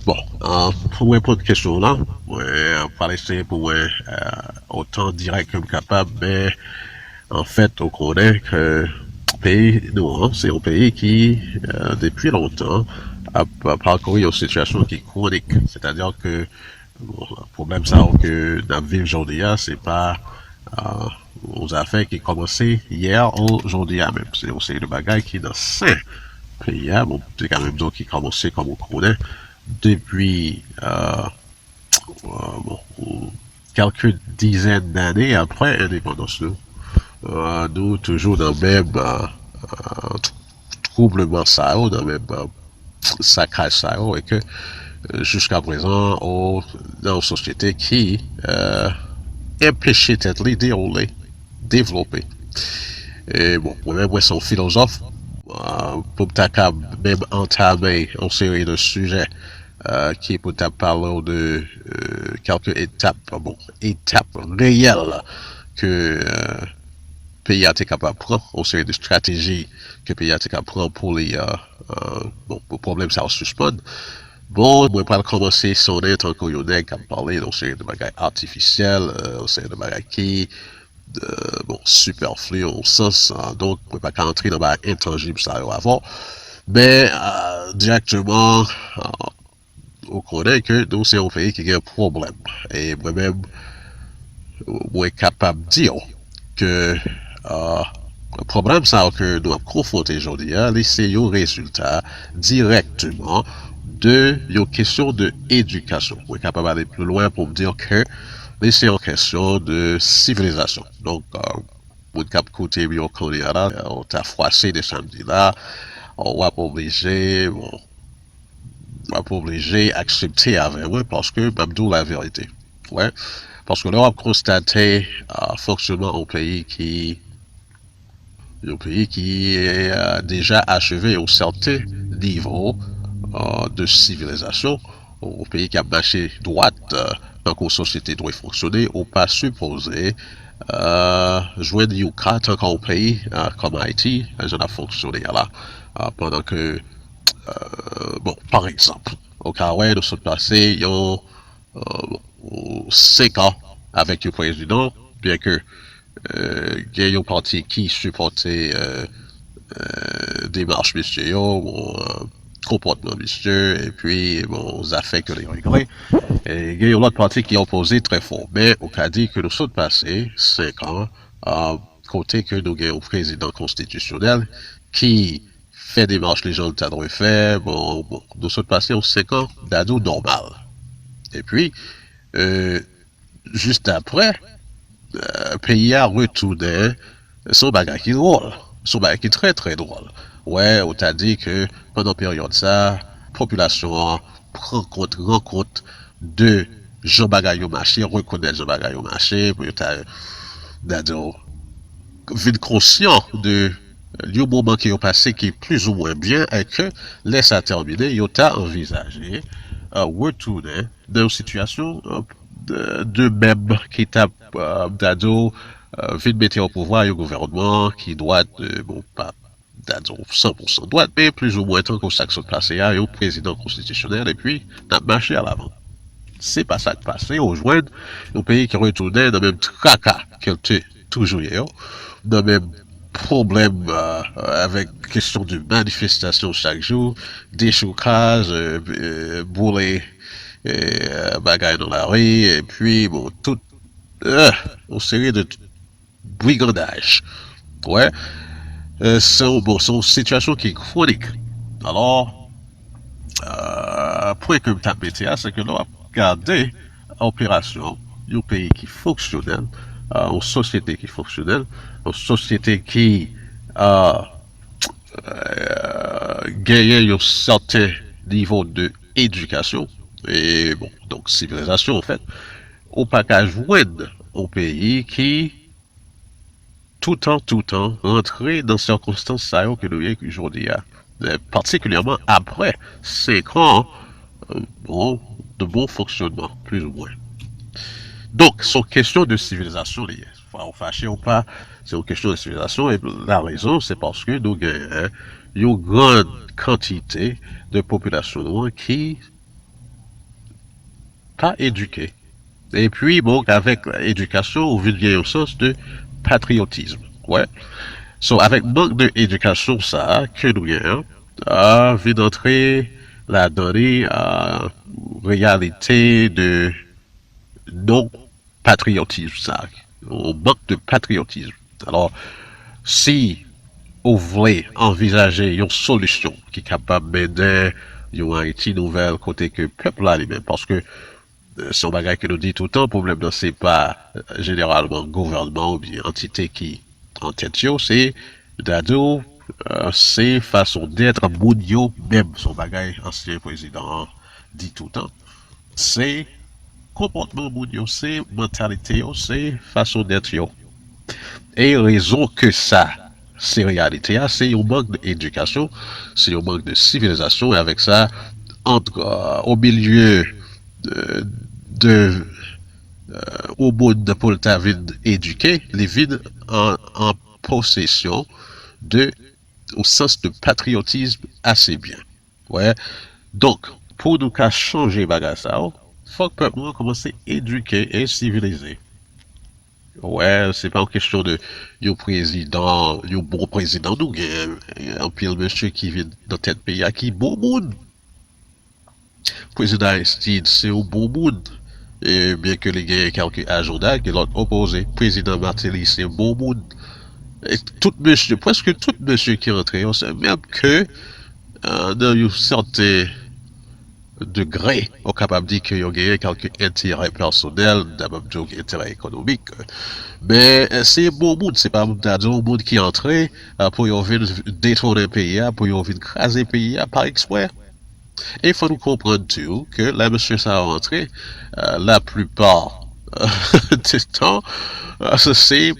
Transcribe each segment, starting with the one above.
Bon, pour répondre à cette question-là, on va essayer pour autant direct que capable, mais en fait, on connaît que le pays, nous, hein, c'est un pays qui, depuis longtemps, a parcouru une situation qui est chronique. C'est-à-dire que bon, le problème ça que dans la ville aujourd'hui, c'est pas aux affaires qui commencé hier aujourd'hui même. C'est aussi le bagage qui dans cinq pays, bon, c'est quand même donc qui commencé comme on connaît depuis bon, quelques dizaines d'années après l'indépendance. Nous toujours dans le même troublement ça, dans le même saccage ça, et que jusqu'à présent, dans une société qui empêchait d'être déroulée, développée. Et bon, moi-même, moi, son philosophe, pour même entamer une série de sujets qui peut parler de quelques étapes, bon, étapes réelles que pays a été capable de prendre, une série de stratégies que pays a été capable de prendre pour les bon, pour problème ça suspendre. Bon, moi, pas commencer son tant qu'on y a parler d'une série de bagages artificiels, une série de bagages qui bon, superflu au sens, donc, on ne peut pas entrer dans l'intangible ça avant, mais directement, on connaît que nous, c'est un pays qui a un problème. Et moi-même, on est capable de dire que le problème ça que nous avons confronté aujourd'hui, c'est un résultat directement de une question de éducation. On est capable d'aller plus loin pour me dire que c'est une question de civilisation. Donc, pour le cap côté, on connaît là, on t'a froissé des samedis là, on va pas obligé, bon, on va pas obligé d'accepter avec eux parce que, même d'où la vérité. Ouais. Parce que là, on a constaté fonctionnement au pays qui est déjà achevé au certain niveau de civilisation, au pays qui a marché droite, tant qu'une société doit fonctionner, on pas supposé jouer du Yuka tant qu'un pays comme Haïti, ça a fonctionné là, pendant que, bon, par exemple, au Kawaii, nous sommes passés, il y a 5 ans avec le président, bien que il y a un parti qui supportait démarche monsieur, bon, comportement monsieur, et puis bon, aux affaires que les réglés. Et il y a un autre parti qui est opposé très fort. Mais on a dit que nous sommes passés 5 ans à côté que nous avons un président constitutionnel qui fait des marches les gens le de faire. Bon, nous sommes passés aux 5 ans d'ado normal. Et puis, juste après, le pays a retourné son bagage qui est drôle. Son bagage qui est très très drôle. Ouais, on t'a dit que pendant la période ça, la population rend compte de Jean Bagay au marché, reconnaître Jean Bagay au marché, pour t'as vite conscient de le moment qui est passé qui est plus ou moins bien et que laisse à terminer, il a envisagé retourner dans une situation de même qui tape d'ado vite mettre au pouvoir un gouvernement qui doit bon pas d'ado 100% droite mais plus ou moins tant qu'on s'accorde passé à un président constitutionnel et puis n'a marché à l'avant. C'est pas ça qui passé, on joint un pays qui retournait dans le même tracas qu'il était toujours hier, dans le même problème avec question de manifestation chaque jour, déchoucage, bouler bagaille dans la rue, et puis bon, toute une série de brigandage. Ouais, bon, c'est une situation qui est chronique. Alors, point que tu as c'est que l'on a gardé l'opération d'un pays qui fonctionnel, une société qui fonctionnelle, une société qui gagne un certain niveau d'éducation, et bon, donc civilisation en fait, au pas qu'à joindre au pays qui tout le temps, rentrer dans circonstances ça que nous y aujourd'hui, particulièrement après 5 ans bon, de bon fonctionnement, plus ou moins. Donc, c'est une question de civilisation, les fâché ou pas, c'est une question de civilisation, et la raison, c'est parce que nous avons une grande quantité de population qui pas éduqué. Et puis, bon, avec l'éducation, on vient au sens de patriotisme. Ouais. So, avec manque d'éducation, ça, que nous gagnons, vient d'entrer la donnée, réalité de non-patriotisme, ça. On manque de patriotisme. Alors, si vous voulez envisager une solution qui est capable d'aider une Haïti nouvelle côté que le peuple là lui-même, parce que son bagage que nous dit tout le temps, le problème c'est pas généralement gouvernement ou bien entité qui en tête c'est d'ado, c'est façon d'être mounio, même son bagage ancien président dit tout le temps, c'est comportement mounio, c'est mentalité, c'est façon d'être yo. Et raison que ça, c'est réalité, c'est un manque d'éducation, c'est un manque de civilisation, et avec ça, entre, au milieu de au bout de pour le vide éduqué, les vides en possession de, au sens de patriotisme assez bien. Ouais. Donc, pour nous qu'à changer bagage ça, faut que le peuple commence à éduquer et civiliser. Ouais, c'est pas une question de yo président, yo bon président, nous un pile monsieur qui vient dans tel pays qui bon monde. Président Aristide, c'est un bon monde. Et bien que les gars quelques agendas qui l'ont opposé. Président Martelly, c'est un bon monde. Et tout monsieur, presque tout monsieur qui est rentré, on sait même que dans une certaine degré, on est capable de dire qu'il y a quelques intérêts personnels, d'abord des intérêts économiques. Mais c'est un bon monde, c'est pas un monde qui est entré pour y venir détruire un pays, pour y venir craser un pays par exprès. Et il faut nous comprendre tout que là, monsieur ça a rentré, la plupart du temps, c'est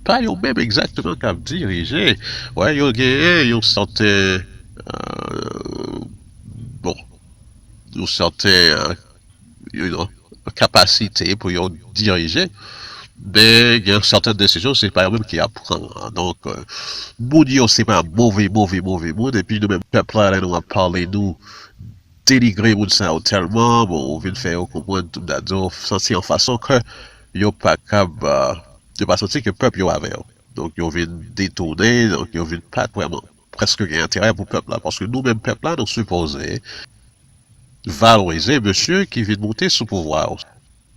pas eux même exactement comme diriger. Ouais, ils ont gagné, ils ont sorti, bon, ils ont sorti, you know, capacité pour y diriger. Mais il y a certaines décisions, c'est pas eux-mêmes qui apprennent. Donc, Boudio, c'est pas un mauvais monde. Et puis, nous-mêmes, peuple, là, nous a parlé, nous, dénigrer moun sa tellement, bon, on vient faire comprendre tout d'ado, sentir en façon que yo pas capable, de pas sentir que le peuple yo avait. Donc, yo vient détourner, donc yo vient pas vraiment presque un intérêt pour le peuple là, parce que nous-mêmes, peuple là, nous supposons valoriser monsieur qui vient monter sous pouvoir.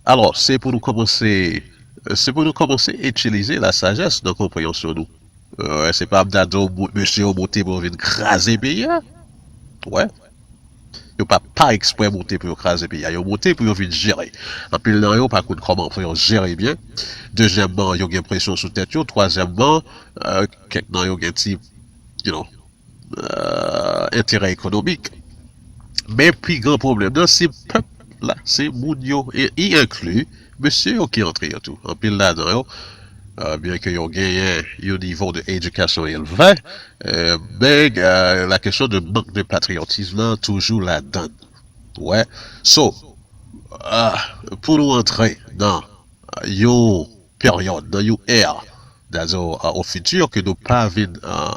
Alors, c'est pour nous commencer à utiliser la sagesse de compréhension nous. C'est pas d'ado, monsieur monter pour venir craser pays, ouais. Yo pas exprès monter pour écraser pays, yo monter pour venir gérer. En plus là yo par contre comment pour gérer bien. Deuxièmement, yo gen pression sous tête yo, troisièmement, quelque nan yo gen ti, you know, intérêt économique. Mais puis grand problème là, c'est peuple là, c'est moun yo et y inclut monsieur yo qui entre tout. En plus là dedans bien que yo gagné un niveau d'éducation élevé, mais la question de manque de patriotisme toujours là-dedans. Ouais. So, euh, pour nous entrer dans une période, dans une ère, au futur, que nous pas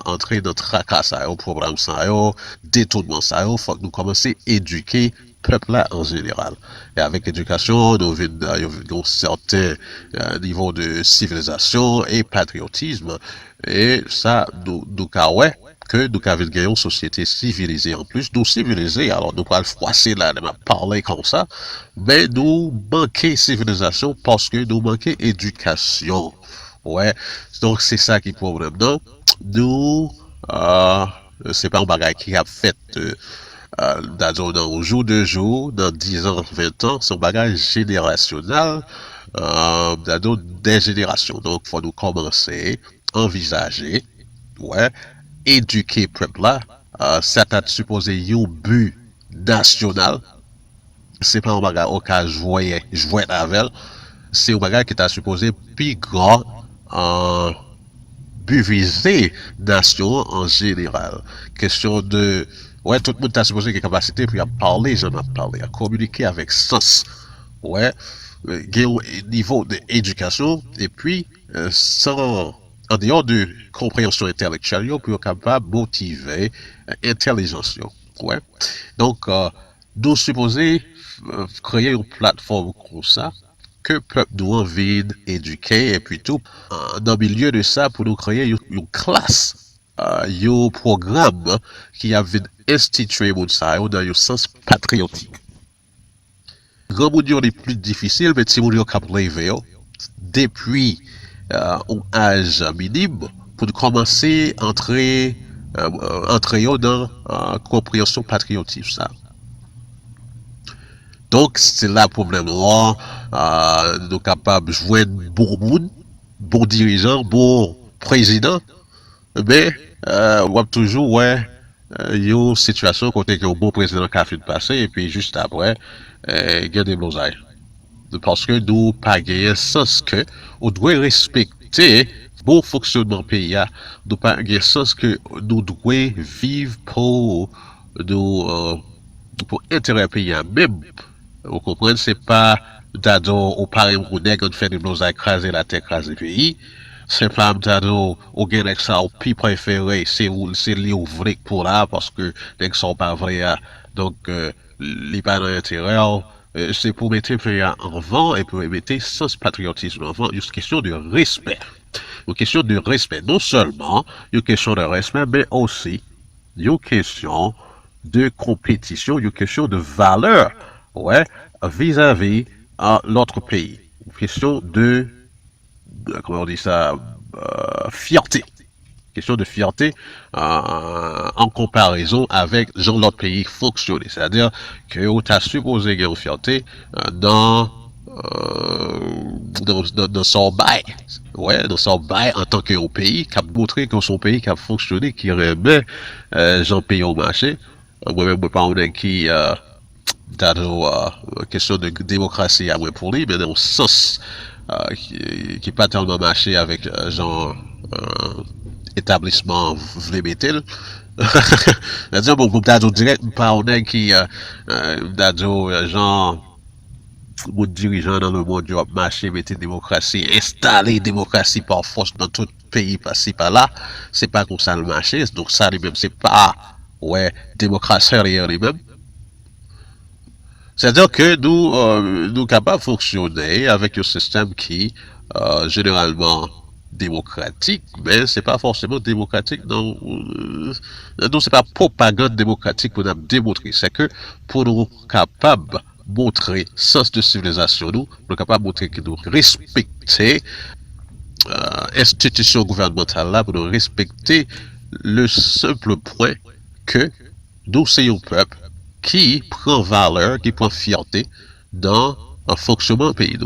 entrer dans tracas, au programme, détournement, faut que nous commencer à éduquer peuple là en général. Et avec l'éducation, nous avons un certain niveau de civilisation et patriotisme. Et ça, nous ouais, que nous avons une société civilisée en plus. Nous civilisés, alors nous pourrons froisser là, nous parler comme ça, mais nous manquons civilisation parce que nous manquons éducation. Ouais, donc c'est ça qui est le problème. Donc, nous, c'est pas un bagage qui a fait dans au jour de jour, dans 10 ans, 20 ans, c'est un bagage générationnel, dans des générations. Donc, faut nous commencer, envisager, ouais, éduquer peuple là, ça t'a supposé un but national, c'est pas un bagage au cas jouer avec, c'est un bagage qui t'a supposé plus grand, buviser nation en général. Question de, ouais, tout le monde a supposé qu'il y a capacité pour parler, j'en ai parlé, à communiquer avec sens. Ouais, niveau d'éducation, et puis, sans, en dehors de compréhension intellectuelle, pour être capable de motiver intelligence. Ouais. Donc, nous supposer créer une plateforme comme ça, que peuple nous envie d'éduquer, et puis tout, dans le milieu de ça, pour nous créer une classe, un programme qui a institué dans un sens patriotique. Grand monde est plus difficile, mais si vous avez rêvé depuis un âge minime pour commencer à entrer dans la compréhension patriotique. Ça. Donc, c'est là le problème. Là, nous sommes capables de jouer bon monde, bon dirigeant, bon président, mais on voit toujours, ouais, une situation côté que le bon président qui a fait passer, et puis juste après, il y a des blosailles. Parce que nous pas gagné sens que on doit respecter bon fonctionnement pays. Nous pas gagné sens que nous devons vivre nous, pour intérêt pays. Même, vous comprenez, c'est pas d'ado au pareil ou nègre de faire des blosailles écraser la terre, écraser le pays. C'est pas d'ado au gain avec ça, au pire préféré, c'est les ouvriers pour là, parce que les sont pas vrais. Donc, les pas dans l'intérêt. C'est pour mettre le pays en avant et pour mettre sens patriotisme en avant, une question de respect. Une question de respect, non seulement une question de respect, mais aussi une question de compétition, une question de valeur, ouais, vis-à-vis l'autre pays. Une question de, comment on dit ça, fierté. Question de fierté en comparaison avec l'autre pays fonctionner. C'est-à-dire que on t'a supposé gagner une fierté dans son bail. Ouais, dans son bail en tant que pays, qui a montré que son pays qui a fonctionné, qui remet son pays au marché. Moi-même, je parle qui dans question de démocratie à moi pour lui, mais dans le sens qui pas tellement marché avec genre établissement VBT. C'est-à-dire, bon, d'ado direct, pas on est qui, d'ado, genre, mon dirigeant dans le monde du marché, mettez démocratie, installer démocratie par force dans tout pays, par-ci, par-là, c'est pas comme ça le marché, donc ça lui-même, c'est pas, ouais, démocratie derrière lui-même. C'est-à-dire que nous sommes capables de fonctionner avec un système qui, généralement, démocratique, mais c'est pas forcément démocratique. Non, c'est pas propagande démocratique pour nous démontrer. C'est que pour nous capables de montrer sens de civilisation, nous capables de montrer que nous respectons institution gouvernementale là, pour nous respecter le simple point que nous sommes un peuple qui prend valeur, qui prend fierté dans un fonctionnement du pays.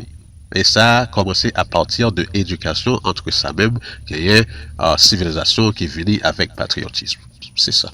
Et ça a commencé à partir de l'éducation entre ça même, qui est une civilisation qui vit avec patriotisme. C'est ça.